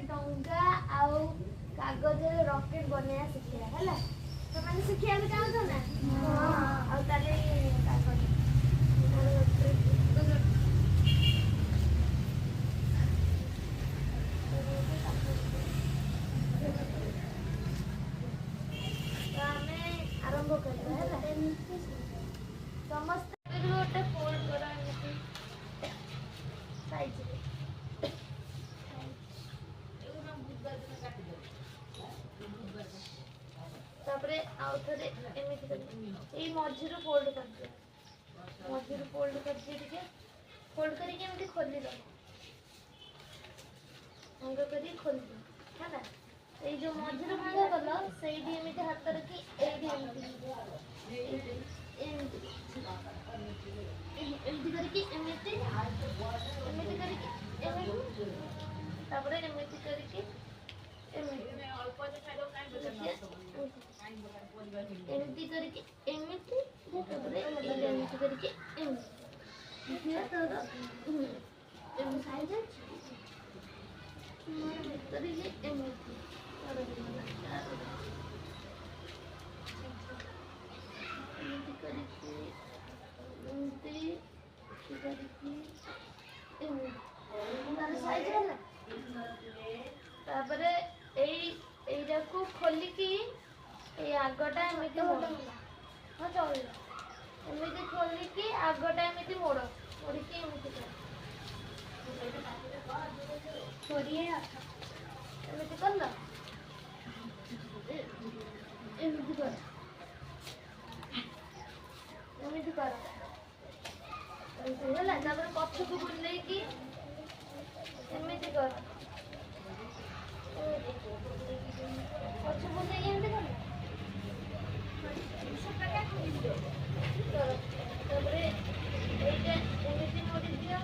डंगा आउ कागज रॉकेट बनया शिखिया है तो मैंने शिखिया भी चाहूँ ना आउ ताले कागज आरंभ करवा समस्त गोटे फोल्ड करा साइज तापरे आउ थरे एमिति कर ए मझिरो फोल्ड कर दे मझिरो फोल्ड कर दे ठीक है फोल्ड करी के एमिति खोली दो अंग करी खोल दे हैला ए जो मझिरो भाग गलो सेही एमिति हाथ रखी एडी एमिति करके एमिति करके एमिति तापरे एमिति करके एमिति अल्प जे खाइलो काई बचना एमिति करके एमिति तापरे एमिति करके एमिति ये तो एमिति साइज मोर भीतर ये एमिति तापरे एइरा को खोली की ए आगटा एमिति मोड़ हां चल एमिति खोली की आगटा एमिति मोड़ मोड़ की एमिति कर छोड़िए एमिति कर लो एमिति कर एमिति कर ହେଲା ତାପରେ ପଛକୁ ବୁଲେଇକି ଏମିତି କର ପଛକୁ ବୁଲେଇକି ଏମିତି କର ତାପରେ ଏଇଟା ଏମିତି ମୋଡ଼ି ଦିଅ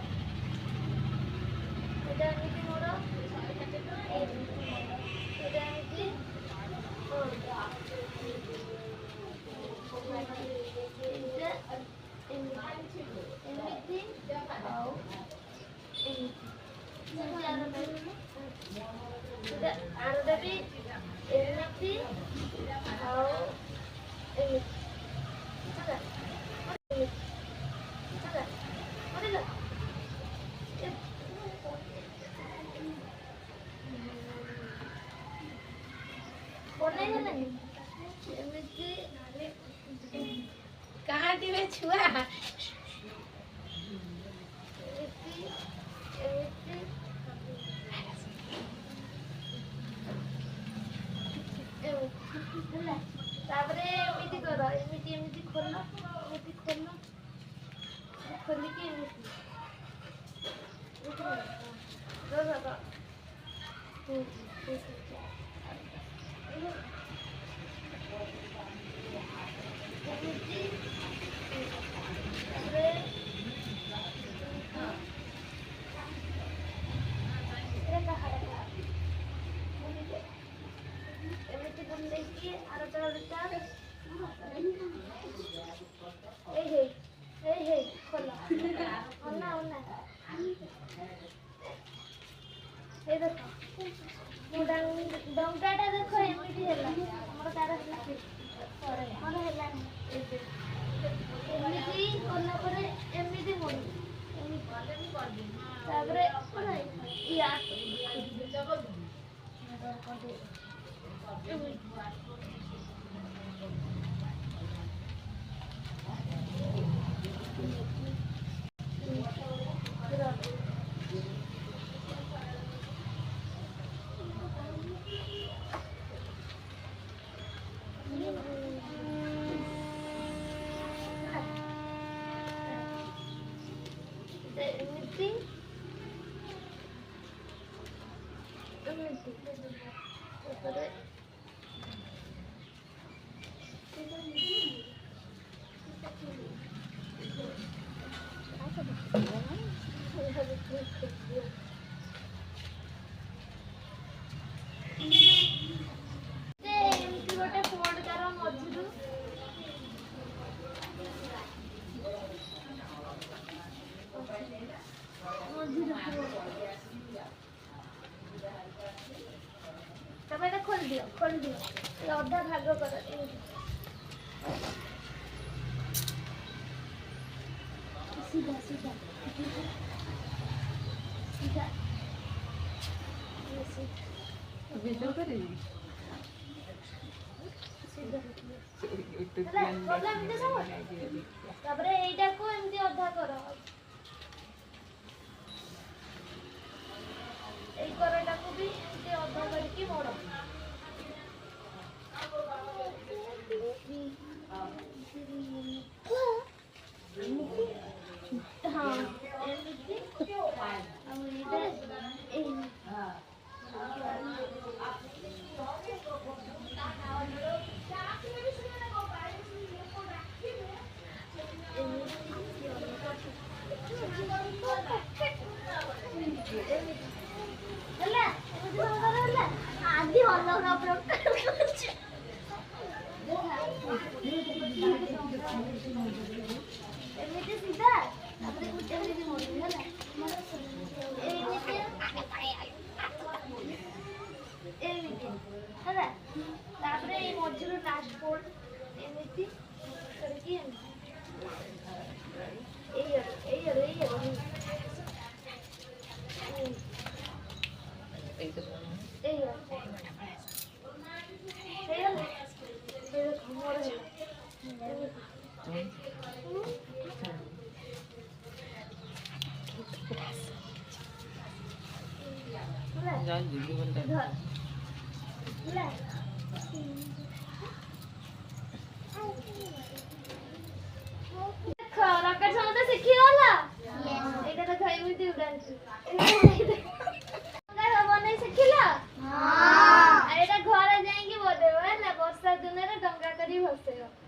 ଏଇଟା ଏମିତି ମୋଡ଼ ଏଇଟା ଏମିତି कहाँ दिवे छुआ तापरे एमिति करो एमिति एमिति खोलो खोली के एमिति डंगाटा देख एमिति हैला हमर तारा एमिति कोला परे एमिति मोड़ी तापरे या तब एटा खोल दियो ये अधा भाग कर सीधा सीधा सीधा वीडियो करेगी सीधा यूट्यूब तापरे एटा को एमती अधा कर এই করটাକୁ ବି ଏମିତି ଅଧା କରିକି ମୋଡ଼ ହଁ ଏମିତି ଆଉ ଏଇଟା ହେଲା ହେଲା ଆଦି ଅଲଗା ପ୍ରକାର ଏମିତି ସିଧା ତାପରେ ଗୋଟେ ଏମିତି ମୋଡ଼ିବି ହେଲା ଏମିତି ହେଲା ତାପରେ ଏଇ ମଝିରୁ ଲାଷ୍ଟ ପୋର୍ଟ ଏମିତି କରିକି ଏଇ रॉकेट समझते सीखी वाला एटा तो खाई में उड़ांची बनै सिखिला हां एटा घर जाई की बोदेबो है ना वर्षा दिन रे डंगा करी भसेबो